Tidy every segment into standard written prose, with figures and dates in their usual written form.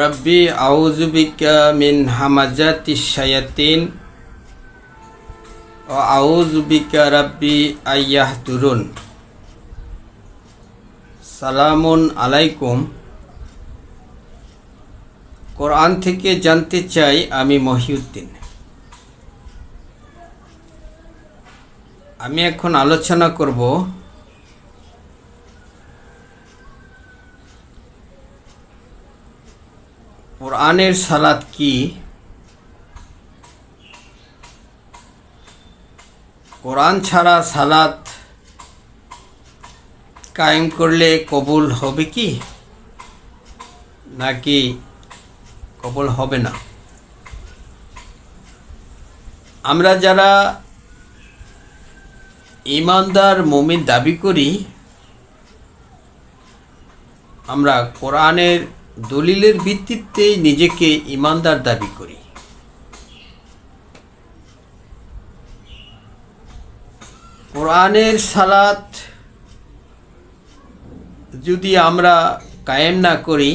রব্বি আউযু বিকা মিন হামাজাতিশ শায়াতিন ওয়া আউযু বিকা রব্বি আইয়াহদুরুন। সালামুন আলাইকুম। কোরআন থেকে জানতে চাই আমি মহিউদ্দিন। আমি এখন আলোচনা করব কোরআনের সালাত কি, কোরআন ছাড়া সালাত কায়েম করলে কবুল হবে কি নাকি কবুল হবে না। আমরা যারা ঈমানদার মুমিন দাবি করি, আমরা কোরআনের দলিলের ভিত্তিতে নিজেকে ঈমানদার দাবি করি। কোরআনের সালাত যদি আমরা কায়েম না করি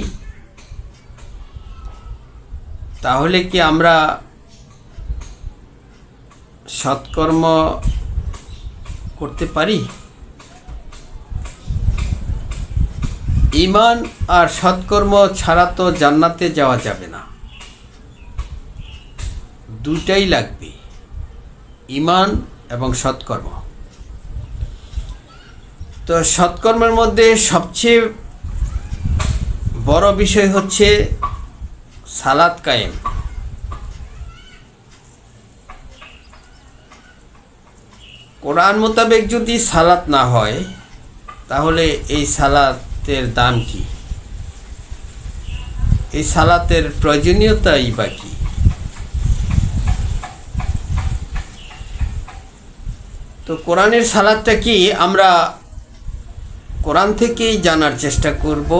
তাহলে কি আমরা সৎকর্ম করতে পারি? ঈমান আর সৎকর্ম ছাড়া তো জান্নাতে যাওয়া যাবে না, দুটাই লাগবে, ঈমান এবং সৎকর্ম। তো সৎকর্মের মধ্যে সবচেয়ে বড় বিষয় হচ্ছে সালাত কায়েম। কোরআন মোতাবেক যদি সালাত না হয় তাহলে এই সালাতের দাম কি, এই সালাতের প্রয়োজনীয়তাই বা কি? তো কোরআনের সালাতটা কি আমরা কোরআন থেকেই জানার চেষ্টা করব।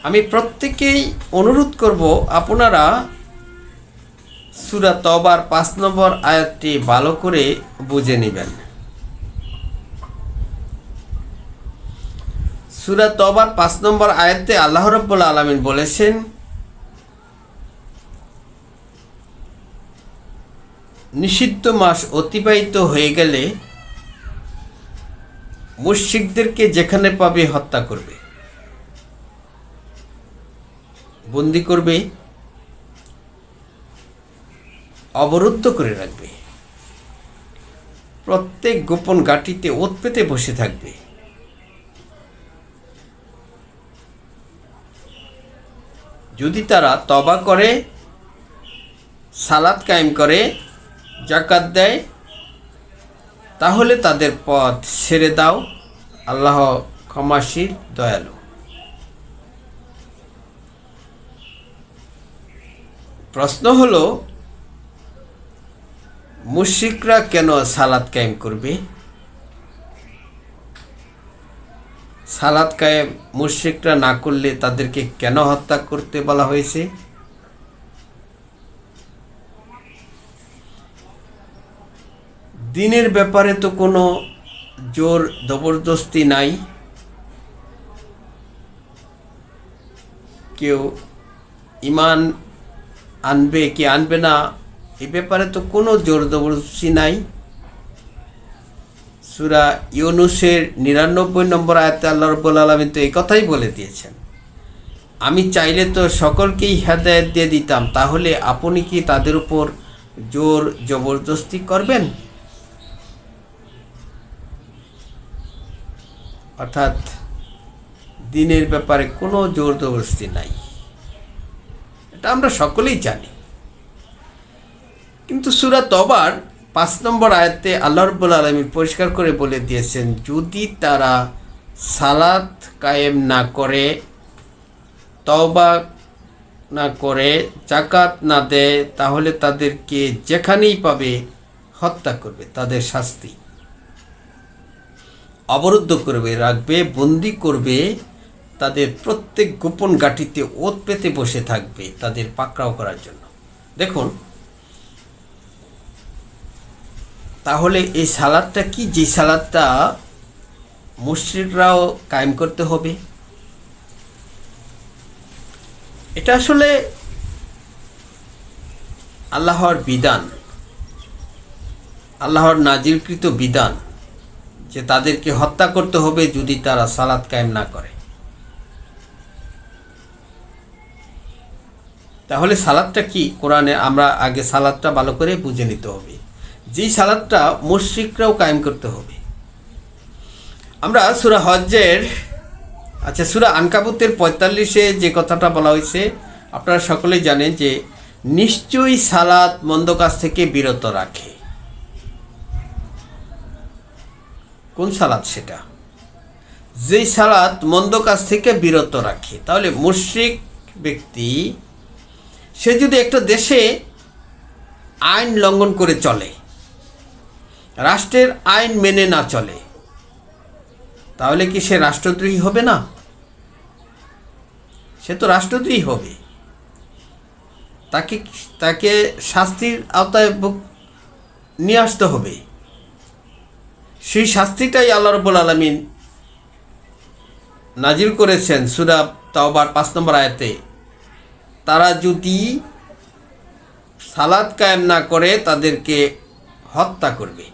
আমি প্রত্যেকেই অনুরোধ করব আপনারা সূরা তওবার ৫ নম্বর আয়াতটি ভালো করে বুঝে নেবেন। সূরা তওবার ৫ নম্বর আয়াতে আল্লাহ রাব্বুল আলামিন বলেছেন, নিষিদ্ধ মাস অতিবাহিত হয়ে গেলে মুশরিকদেরকে যেখানে পাবে হত্যা করবে, বন্দী করবে, অবরুদ্ধ করে রাখবে, প্রত্যেক গোপন ঘাঁটিতে ওত পেতে বসে থাকবে। যদি তারা তওবা করে, সালাত কায়েম করে, যাকাত দেয়, তাহলে তাদের পথ ছেড়ে দাও, আল্লাহ ক্ষমাশীল দয়ালু। প্রশ্ন হলো, মুশরিকরা কেন সালাত কায়েম করবে? সালাত কায়েম মুশরিকরা না করলে তাদেরকে কেন হত্যা করতে বলা হয়েছে? দিনের ব্যাপারে তো কোনো জোর জবরদস্তি নাই। কেউ ঈমান আনবে কি আনবে না এ ব্যাপারে তো কোনো জোর জবরদস্তি নাই। সূরা ইউনূসের ৯৯ নম্বর আয়াতে আল্লাহ রাব্বুল আলামিন তো এই কথাই বলে দিয়েছেন, আমি চাইলে তো সকলকেই হেদায়েত দিয়ে দিতাম, তাহলে আপনি কি তাদের উপর জোর জবরদস্তি করবেন? অর্থাৎ দিনের ব্যাপারে কোনো জোর জবরদস্তি নাই, এটা আমরা সকলেই জানি। কিন্তু সূরা তওবার ৫ নম্বর আয়াতে আল্লাহ রাব্বুল আলামিন পরিষ্কার করে বলে দিয়েছেন, যদি তারা সালাত কায়েম না করে, তওবা না করে, যাকাত না দেয়, তাহলে তাদেরকে যেখানেই পাবে হত্যা করবে, তাদের শাস্তি অবরুদ্ধ করবে, রাখবে, বন্দী করবে, তাদের প্রত্যেক গোপন ঘাঁটিতে ওত পেতে বসে থাকবে তাদের পাকড়াও করার জন্য। দেখুন তাহলে এই সালাদটা কি, যে সালাদটা মুশরিকরাও কায়েম করতে হবে, এটা আসলে আল্লাহর বিধান, আল্লাহর নাজিলকৃত বিধান যে তাদেরকে হত্যা করতে হবে যদি তারা সালাত কায়েম না করে। তাহলে সালাতটা কি কোরআনে, আমরা আগে সালাতটা ভালো করে বুঝে নিতে হবে, যেই সালাতটা মুশরিকরাও কায়েম করতে হবে। আমরা সূরা হজ্জের সূরা আনকাবুতের 45-এ যে কথাটা বলা হয়েছে আপনারা সকলেই জানেন যে নিশ্চয়ই সালাত মন্দ কাজ থেকে বিরত রাখে। কোন সালাত সেটা? যেই সালাত মন্দ কাজ থেকে বিরত রাখে। তাহলে মুশরিক ব্যক্তি সে যদি একটা দেশে আইন লঙ্ঘন করে চলে, রাষ্ট্রের আইন মেনে না চলে, তাহলে কি সে রাষ্ট্রদ্রোহী হবে না? সে তো রাষ্ট্রদ্রোহী হবে। তাকে শাস্তির আওতায় নিয়ে আসতে হবে। সেই শাস্তিটাই আল্লাহ রাব্বুল আলামিন নাজিল করেছেন সূরা তাওবার 5 নম্বর আয়াতে। তারা যদি সালাত কায়েম না করে তাদেরকে হত্যা করবে।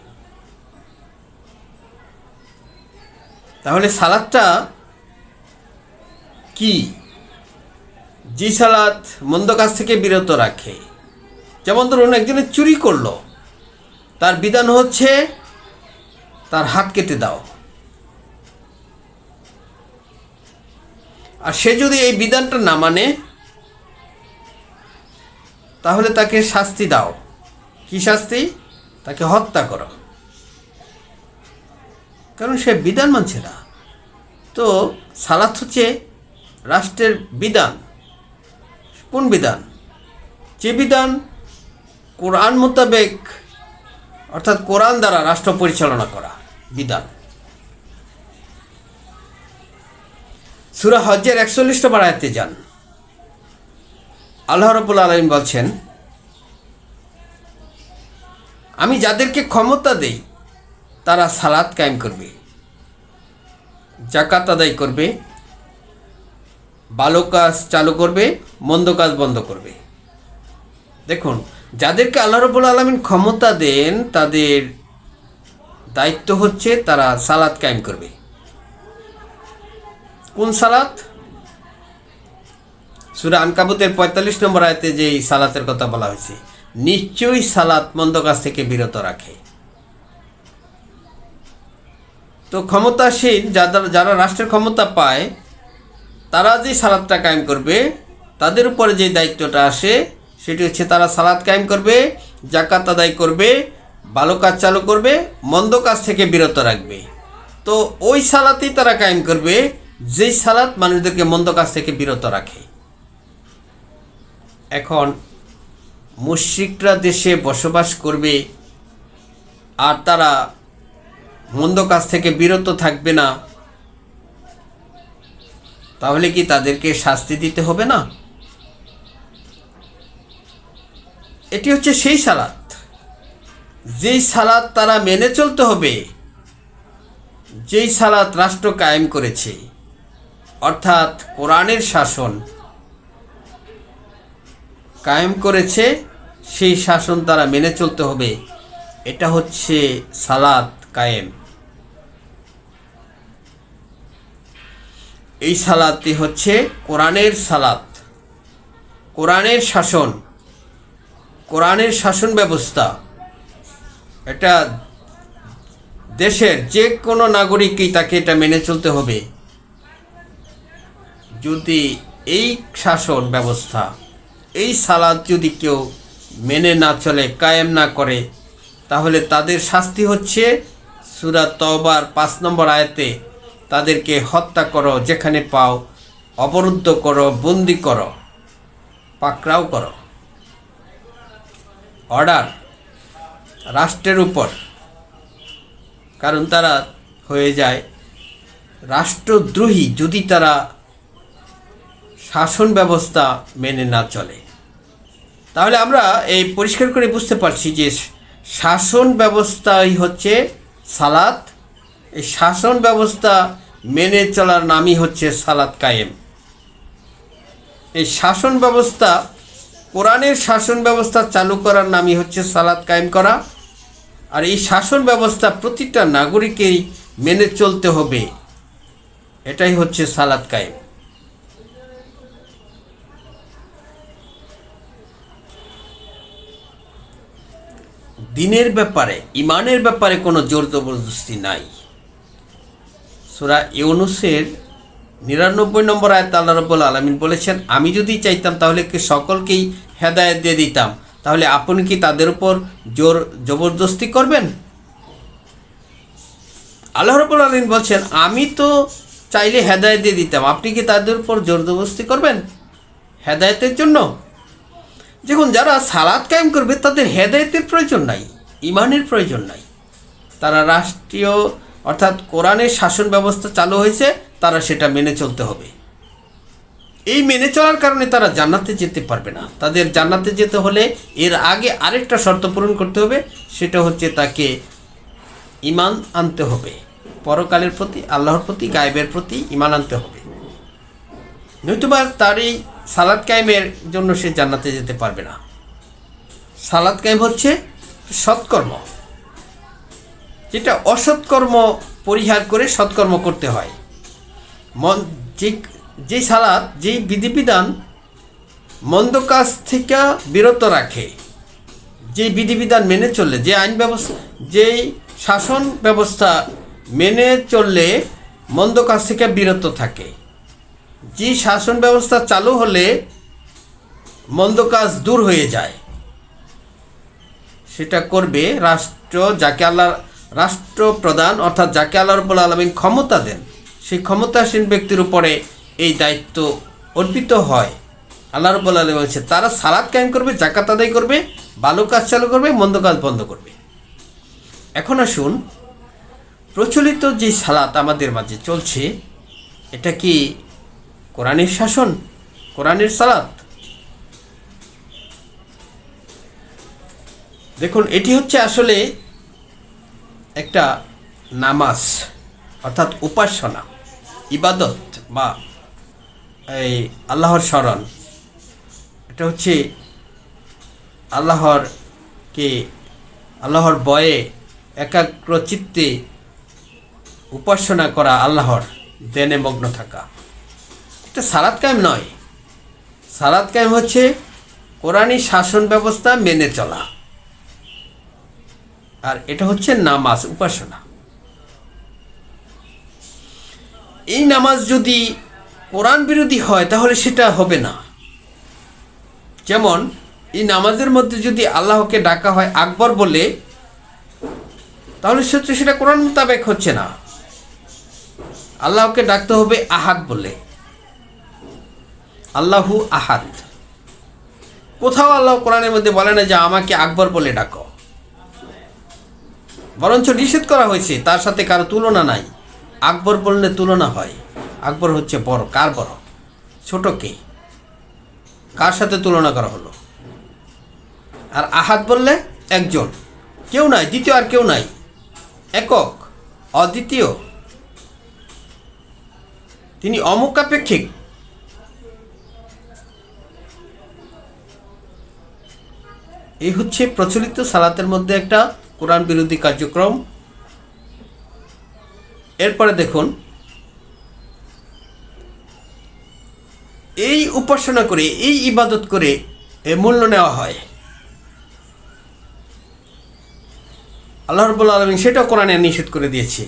তাহলে সালাতটা কি? যে সালাত মন্দ কাজ থেকে বিরত রাখে। যেমন ধরুন একজনে চুরি করলো, তার বিধান হচ্ছে তার হাত কেটে দাও। আর সে যদি এই বিধানটা না মানে তাহলে তাকে শাস্তি দাও। কি শাস্তি? তাকে হত্যা করো, কারণ সে বিধান মানছে না। তো সালাত হচ্ছে রাষ্ট্রের বিধান। কোন বিধান? যে বিধান কোরআন মোতাবেক, অর্থাৎ কোরআন দ্বারা রাষ্ট্র পরিচালনা করা বিধান। সূরা হজ্জের 41 নম্বর আয়াতে যান। আল্লাহ রাব্বুল আলামিন বলছেন, আমি যাদেরকে ক্ষমতা দেই তারা সালাত কায়েম করবে, যাকাত আদায় করবে, ভালো কাজ চালু করবে, মন্দ কাজ বন্ধ করবে। দেখুন, যাদেরকে আল্লাহ রাব্বুল আলামিন ক্ষমতা দেন তাদের দায়িত্ব হচ্ছে তারা সালাত কায়েম করবে। কোন সালাত? সূরা আনকাবুতের 45 নম্বর আয়াতে যে সালাতের কথা বলা হয়েছে, নিশ্চয়ই সালাত মন্দ কাজ থেকে বিরত রাখে। তো ক্ষমতাসীন যারা রাষ্ট্রের ক্ষমতা পায় তারা যে সালাতটা কায়েম করবে, তাদের উপরে যে দায়িত্বটা আসে সেটি হচ্ছে তারা সালাত কায়েম করবে, যাকাত আদায় করবে, ভালো কাজ চালু করবে, মন্দ কাজ থেকে বিরত রাখবে। তো ওই সালাতই তারা কায়েম করবে যেই সালাত মানুষদেরকে মন্দ কাজ থেকে বিরত রাখে। এখন মুশরিকরা দেশে বসবাস করবে আর তারা মন্দ কাজ থেকে বিরত থাকবে না, তাহলে কি তাদেরকে শাস্তি দিতে হবে না? এটি হচ্ছে সেই সালাত যেই সালাত তারা মেনে চলতে হবে, যেই সালাত রাষ্ট্র কায়েম করেছে, অর্থাৎ কোরআনের শাসন কায়েম করেছে, সেই শাসন তারা মেনে চলতে হবে। এটা হচ্ছে সালাত কায়েম। এই সালাতটি হচ্ছে কোরআনের সালাত, কোরআনের শাসন, কোরআনের শাসন ব্যবস্থা। এটা দেশের যে কোনো নাগরিকই তাকে এটা মেনে চলতে হবে। যদি এই শাসন ব্যবস্থা, এই সালাত যদি কেউ মেনে না চলে, কায়েম না করে, তাহলে তাদের শাস্তি হচ্ছে সূরা তাওবার 5 নম্বর আয়াতে, তাদেরকে হত্যা করো, যেখানে পাও অবরুদ্ধ করো, বন্দি করো, পাকড়াও করো। অর্ডার রাষ্ট্রের উপর, কারণ তারা হয়ে যায় রাষ্ট্রদ্রোহী যদি তারা শাসন ব্যবস্থা মেনে না চলে। তাহলে আমরা এই পরিষ্কার করে বুঝতে পারছি যে শাসন ব্যবস্থাই হচ্ছে সালাত। এই শাসন ব্যবস্থা মেনে চলার নামই হচ্ছে সালাত কায়েম। এই শাসন ব্যবস্থা, কোরআনের শাসন ব্যবস্থা চালু করার নামই হচ্ছে সালাত কায়েম করা। আর এই শাসন ব্যবস্থা প্রতিটা নাগরিকেই মেনে চলতে হবে, এটাই হচ্ছে সালাত কায়েম। দিনের ব্যাপারে, ইমানের ব্যাপারে কোনো জোর জবরদস্তি নাই। সূরা ইউনূসের ৯৯ নম্বর আয়াতে আল্লাহ রাব্বুল আলামিন বলেছেন, আমি যদি চাইতাম তাহলে কি সকলকেই হেদায়েত দিয়ে দিতাম, তাহলে আপনি কি তাদের উপর জোর জবরদস্তি করবেন? আল্লাহ রাব্বুল আলামিন বলছেন, আমি তো চাইলে হেদায়েত দিয়ে দিতাম, আপনি কি তাদের উপর জোর জবরদস্তি করবেন হেদায়েতের জন্য? দেখুন, যারা সালাত কায়েম করবে তাদের হেদায়েতের প্রয়োজন নাই, ইমানের প্রয়োজন নাই। তারা রাষ্ট্রীয় অর্থাৎ কোরআনের শাসন ব্যবস্থা চালু হয়েছে, তারা সেটা মেনে চলতে হবে। এই মেনে চলার কারণে তারা জান্নাতে যেতে পারবে না। তাদের জান্নাতে যেতে হলে এর আগে আরেকটা শর্ত পূরণ করতে হবে, সেটা হচ্ছে তাকে ঈমান আনতে হবে, পরকালের প্রতি, আল্লাহর প্রতি, গায়েবের প্রতি ঈমান আনতে হবে। নতুবা তার এই সালাত কায়েমের জন্য সে জান্নাতে যেতে পারবে না। সালাত কায়েম হচ্ছে সৎকর্ম, যেটা অসৎকর্ম পরিহার করে সৎকর্ম করতে হয়। যে সালাত, যেই বিধিবিধান মন্দ কাজ থেকে বিরত রাখে, যে বিধিবিধান মেনে চললে, যে আইন ব্যবস্থা, যেই শাসন ব্যবস্থা মেনে চললে মন্দ কাজ থেকে বিরত থাকে, যে শাসন ব্যবস্থা চালু হলে মন্দ কাজ দূর হয়ে যায়, সেটা করবে রাষ্ট্র, যাকে আল্লাহ রাষ্ট্রপ্রধান অর্থাৎ যাকে আল্লাহ রাব্বুল আলামিন ক্ষমতা দেন, সেই ক্ষমতাসীন ব্যক্তির উপরে এই দায়িত্ব অর্পিত হয়। আল্লাহ রাব্বুল আলামিন বলছে, তারা সালাত কায়েম করবে, যাকাত আদায় করবে, ভালো কাজ চালু করবে, মন্দ কাজ বন্ধ করবে। এখন আসুন, প্রচলিত যে সালাত আমাদের মাঝে চলছে, এটা কি কোরআনের শাসন, কোরআনের সালাত? দেখুন, এটি হচ্ছে আসলে একটা নামাজ অর্থাৎ উপাসনা, ইবাদত বা এই আল্লাহর স্মরণ। এটা হচ্ছে আল্লাহর ভয়ে একাগ্র চিত্তে উপাসনা করা, আল্লাহর ধ্যানে মগ্ন থাকা। এটা সালাত কায়েম নয়। সালাত কায়েম হচ্ছে কোরআনী শাসন ব্যবস্থা মেনে চলা, আর এটা হচ্ছে নামাজ, উপাসনা। এই নামাজ যদি কোরআন বিরোধী হয় তাহলে সেটা হবে না। যেমন এই নামাজের মধ্যে যদি আল্লাহকে ডাকা হয় আকবর বলে, তাহলে সেটা কোরআন মোতাবেক হচ্ছে না। আল্লাহকে ডাকতে হবে আহাদ বলে, আল্লাহু আহাদ। কোথাও আল্লাহ কোরআনের মধ্যে বলে না যে আমাকে আকবর বলে ডাকো, বরঞ্চ নিষেধ করা হয়েছে, তার সাথে কারো তুলনা নাই। আকবর বললে তুলনা হয়, আকবর হচ্ছে বড়, কার বড়, ছোট কে, কার সাথে তুলনা করা হলো? আর আহাদ বললে একজন, কেউ নাই, দ্বিতীয় আর কেউ নাই, একক, অদ্বিতীয়, তিনি অমুখাপেক্ষিক। এই হচ্ছে প্রচলিত সালাতের মধ্যে একটা কোরআন বিরোধী কার্যক্রম। এরপরে দেখুন, এই উপাসনা করে, এই ইবাদত করে মূল্য নেওয়া হয়। আল্লাহ রাব্বুল আলামিন সেটাও কোরআনে নিষেধ করে দিয়েছে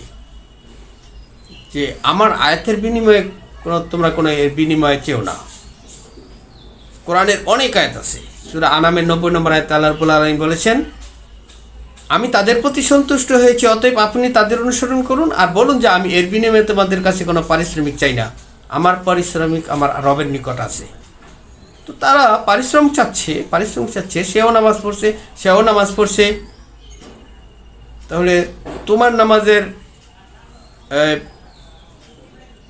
যে আমার আয়াতের বিনিময়ে তোমরা কোনো এর বিনিময়ে চেও না। কোরআনের অনেক আয়াত আছে। সূরা আনামের ৯০ নম্বর আয়াতে আল্লাহ রাব্বুল আলামিন বলেছেন, আমি তাদের প্রতি সন্তুষ্ট হয়েছি, অতএব আপনি তাদের অনুসরণ করুন আর বলুন যে আমি এর বিনিময়ে তোমাদের কাছে কোনো পারিশ্রমিক চাই না, আমার পারিশ্রমিক আমার রবের নিকট আছে। তো তারা পারিশ্রমিক চাচ্ছে, সেও নামাজ পড়ছে, তাহলে তোমার নামাজের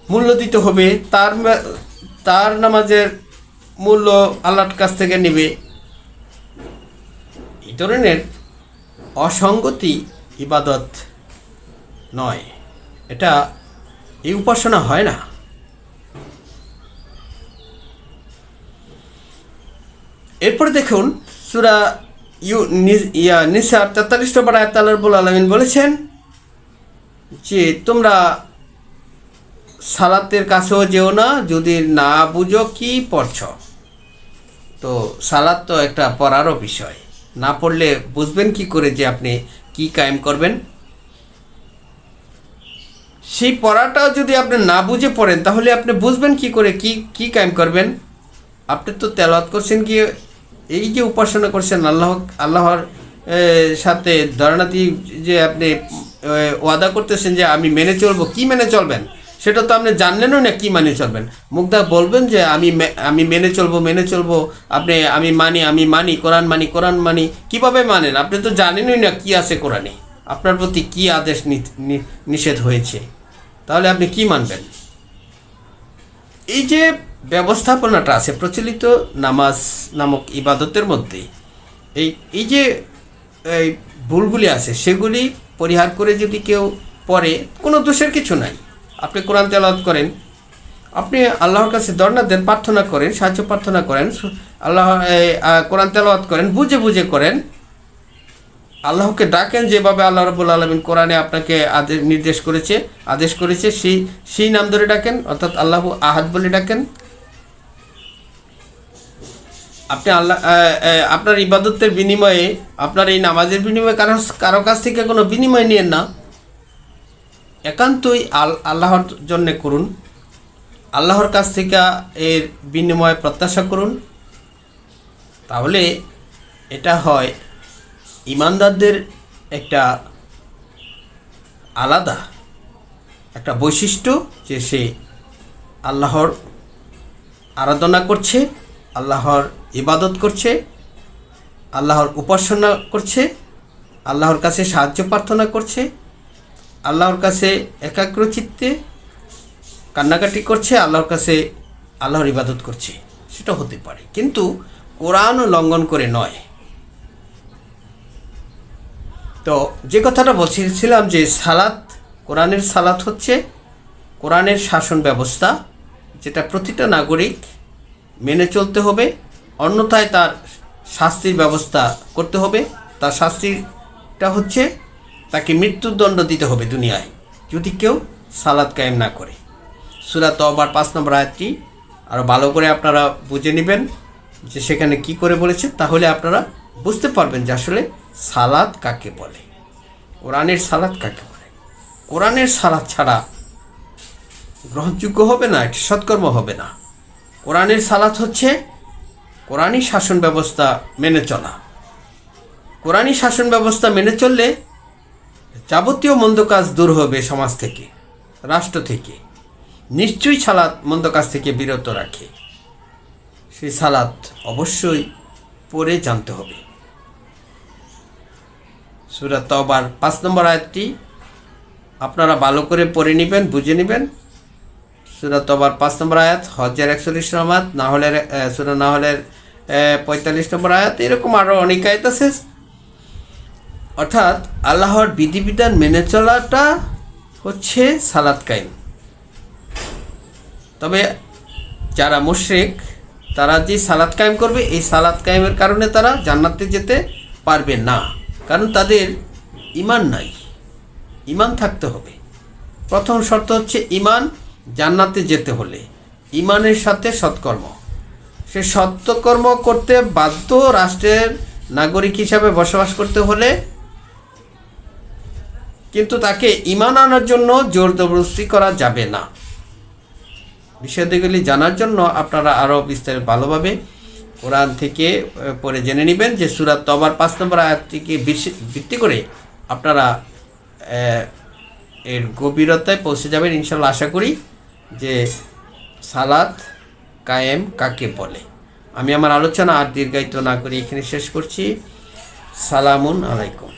মূল্য দিতে হবে, তার নামাজের মূল্য আল্লাহর কাছ থেকে নেবে। এই ধরনের অসঙ্গতি ইবাদত নয়, এটা এই উপাসনা হয় না। এরপরে দেখুন সূরা নিসা 43 নম্বর আয়াতে আল্লাহ রাব্বুল আলামিন বলেছেন যে তোমরা সালাতের কাছেও যেও না যদি না বুঝো কি পড়ছ। তো সালাত তো একটা পড়ারও বিষয়, না পড়লে বুঝবেন কি করে যে আপনি কি কায়েম করবেন। সেই পড়াটাও যদি আপনি না বুঝে পড়েন তাহলে আপনি বুঝবেন কি করে কি কায়েম করবেন। আপনি তো তেলাওয়াত করছেন কি, এই যে উপাসনা করছেন আল্লাহর সাথে ধরনাতি যে আপনি ওয়াদা করতেছেন যে আমি মেনে চলবো, কি মেনে চলবেন সেটা তো আপনি জানলেনও না কি মানে চলবেন। মুগ্ধা বলবেন যে আমি মেনে চলবো, আপনি আমি মানি কোরআন মানি কিভাবে মানেন? আপনি তো জানেনই না কি আছে কোরআনে, আপনার প্রতি কি আদেশ নিষেধ হয়েছে, তাহলে আপনি কি মানবেন? এই যে ব্যবস্থাপনাটা আছে প্রচলিত নামাজ নামক ইবাদতের মধ্যে, এই যে এই ভুলগুলি আছে সেগুলি পরিহার করে যদি কেউ পড়ে কোনো দোষের কিছু নাই। আপনি কোরআন তেলাওয়াত করেন, আপনি আল্লাহর কাছে দরনা দেন, প্রার্থনা করেন, সাহায্য প্রার্থনা করেন, কোরআন তেলাওয়াত করেন, বুঝে বুঝে করেন, আল্লাহকে ডাকেন যেভাবে আল্লাহ রাব্বুল আলামিন কোরআনে আপনাকে আদেশ করেছে সেই নাম ধরে ডাকেন, অর্থাৎ আল্লাহু আহাদ বলে ডাকেন। আপনি আপনার ইবাদতের বিনিময়ে, আপনার এই নামাজের বিনিময়ে কারো কাছ থেকে কোনো বিনিময় নিয়েন না, একান্তই আল্লাহর জন্য করুন, আল্লাহর কাছ থেকে এর বিনিময় প্রত্যাশা করুন। তাহলে এটা হয় ইমানদারদের একটা আলাদা একটা বৈশিষ্ট্য, যে সে আল্লাহর আরাধনা করছে, আল্লাহর ইবাদত করছে, আল্লাহর উপাসনা করছে, আল্লাহর কাছে সাহায্য প্রার্থনা করছে, আল্লাহর কাছে একাগ্রচিত্তে কান্নাকাটি করছে, আল্লাহর কাছে আল্লাহর ইবাদত করছে, সেটা হতে পারে, কিন্তু কোরআন লঙ্ঘন করে নয়। তো যে কথাটা বলছিলাম যে কোরআনের সালাত হচ্ছে কোরআনের শাসন ব্যবস্থা, যেটা প্রতিটা নাগরিক মেনে চলতে হবে, অন্যথায় তার শাস্তির ব্যবস্থা করতে হবে। তার শাস্তিটা হচ্ছে তাকে মৃত্যুদণ্ড দিতে হবে দুনিয়ায় যদি কেউ সালাত কায়েম না করে। সূরা তওবার 5 নম্বর আয়াতটি আরও ভালো করে আপনারা বুঝে নেবেন যে সেখানে কি করে বলেছে, তাহলে আপনারা বুঝতে পারবেন যে আসলে সালাত কাকে বলে, কোরআনের সালাত কাকে বলে। কোরআনের সালাত ছাড়া গ্রহণযোগ্য হবে না, এটি সৎকর্ম হবে না। কোরআনের সালাত হচ্ছে কোরআনই শাসন ব্যবস্থা মেনে চলা। কোরআনই শাসন ব্যবস্থা মেনে চললে যাবতীয় মন্দ কাজ দূর হবে সমাজ থেকে, রাষ্ট্র থেকে। নিশ্চয়ই সালাত মন্দ কাজ থেকে বিরত রাখে, সেই সালাত অবশ্যই পড়ে জানতে হবে। সূরা তওবার 5 নম্বর আয়াতটি আপনারা ভালো করে পড়ে নেবেন, বুঝে নেবেন। সূরা তওবার 5 নম্বর আয়াত, হজ্জের 41 নম্বর আয়াত, সূরা নাহলের 45 নম্বর আয়াত, এরকম আরও অনেক আয়াত আছে। অর্থাৎ আল্লাহর বিধিবিধান মেনে চলাটা হচ্ছে সালাত কায়েম। তবে যারা মুশরিক তারা যে সালাত কায়েম করবে, এই সালাত কায়েমের কারণে তারা জান্নাতে যেতে পারবে না, কারণ তাদের ঈমান নাই। ঈমান থাকতে হবে। প্রথম শর্ত হচ্ছে ঈমান। জান্নাতে যেতে হলে ঈমানের সাথে সৎকর্ম, সে সৎকর্ম করতে বাধ্য। রাষ্ট্রের নাগরিক হিসাবে বসবাস করতে হলে কিন্তু তাকে ঈমান আনার জন্য জোর জবরদস্তি করা যাবে না। বিষয়গুলি জানার জন্য আপনারা আরও বিস্তারিত ভালোভাবে কোরআন থেকে পড়ে জেনে নেবেন যে সূরা তওবার 5 নম্বর আয়াতটিকে ভিত্তি করে আপনারা এর গভীরতায় পৌঁছে যাবেন ইনশাআল্লাহ। আশা করি যে সালাত কায়েম কাকে বলে। আমি আমার আলোচনা আর দীর্ঘায়িত না করে এখানে শেষ করছি। সালামুন আলাইকুম।